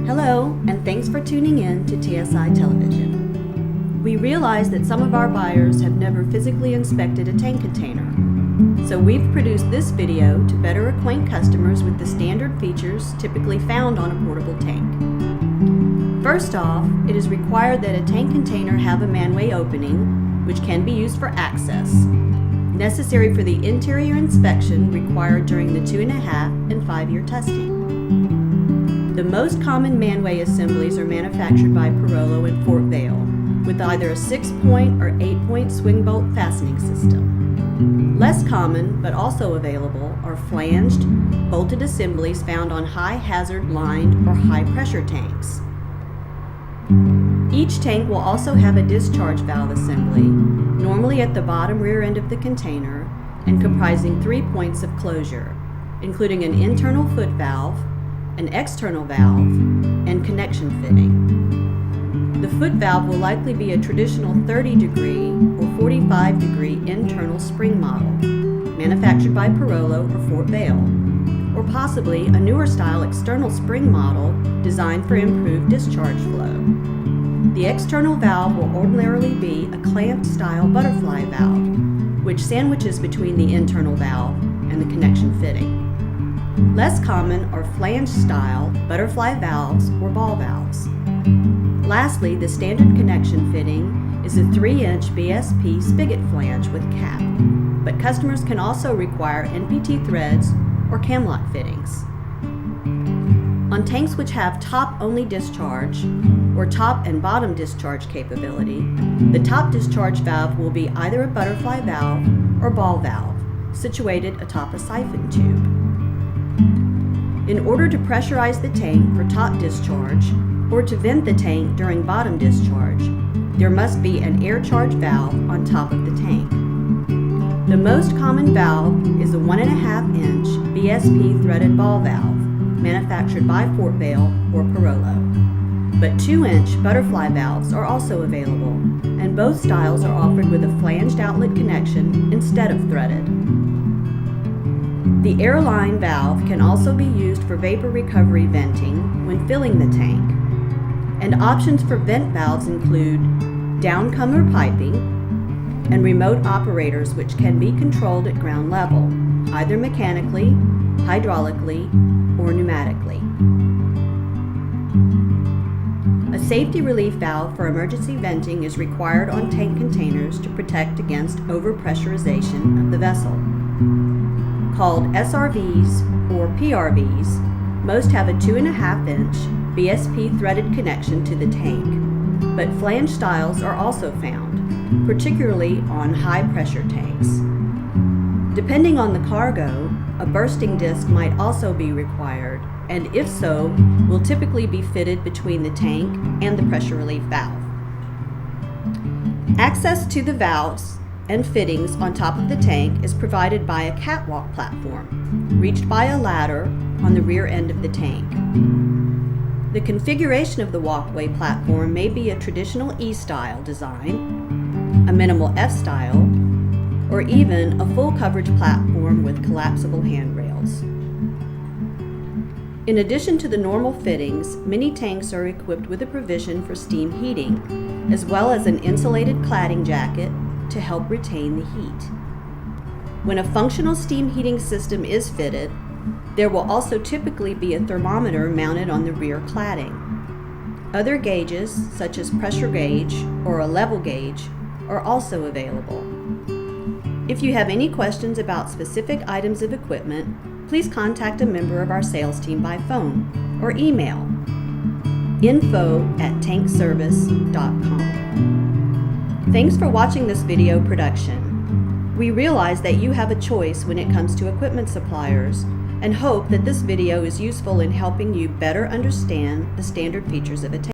Hello, and thanks for tuning in to TSI Television. We realize that some of our buyers have never physically inspected a tank container, so we've produced this video to better acquaint customers with the standard features typically found on a portable tank. First off, it is required that a tank container have a manway opening, which can be used for access, necessary for the interior inspection required during the 2.5 and 5-year testing. The most common manway assemblies are manufactured by Pirolo in Fort Vale, with either a 6-point or 8-point swing bolt fastening system. Less common, but also available, are flanged, bolted assemblies found on high-hazard lined or high-pressure tanks. Each tank will also have a discharge valve assembly, normally at the bottom rear end of the container, and comprising 3 points of closure, including an internal foot valve, an external valve, and connection fitting. The foot valve will likely be a traditional 30-degree or 45-degree internal spring model, manufactured by Pirolo or Fort Vale, or possibly a newer style external spring model designed for improved discharge flow. The external valve will ordinarily be a clamped style butterfly valve, which sandwiches between the internal valve and the connection fitting. Less common are flange style butterfly valves or ball valves. Lastly, the standard connection fitting is a 3-inch BSP spigot flange with cap, but customers can also require NPT threads or camlock fittings. On tanks which have top-only discharge or top and bottom discharge capability, the top discharge valve will be either a butterfly valve or ball valve, situated atop a siphon tube. In order to pressurize the tank for top discharge or to vent the tank during bottom discharge, there must be an air charge valve on top of the tank. The most common valve is a 1.5-inch BSP threaded ball valve, manufactured by Fort Vale or Pirolo. But 2-inch butterfly valves are also available, and both styles are offered with a flanged outlet connection instead of threaded. The airline valve can also be used for vapor recovery venting when filling the tank, and options for vent valves include downcomer piping and remote operators which can be controlled at ground level, either mechanically, hydraulically, or pneumatically. A safety relief valve for emergency venting is required on tank containers to protect against overpressurization of the vessel. Called SRVs or PRVs, most have a 2.5-inch BSP threaded connection to the tank, but flange styles are also found, particularly on high-pressure tanks. Depending on the cargo, a bursting disc might also be required, and if so, will typically be fitted between the tank and the pressure relief valve. Access to the valves and fittings on top of the tank is provided by a catwalk platform, reached by a ladder on the rear end of the tank. The configuration of the walkway platform may be a traditional E-style design, a minimal F-style, or even a full coverage platform with collapsible handrails. In addition to the normal fittings, many tanks are equipped with a provision for steam heating, as well as an insulated cladding jacket to help retain the heat. When a functional steam heating system is fitted, there will also typically be a thermometer mounted on the rear cladding. Other gauges, such as pressure gauge or a level gauge, are also available. If you have any questions about specific items of equipment, please contact a member of our sales team by phone or email info@tankservice.com. Thanks for watching this video production. We realize that you have a choice when it comes to equipment suppliers and hope that this video is useful in helping you better understand the standard features of a tank.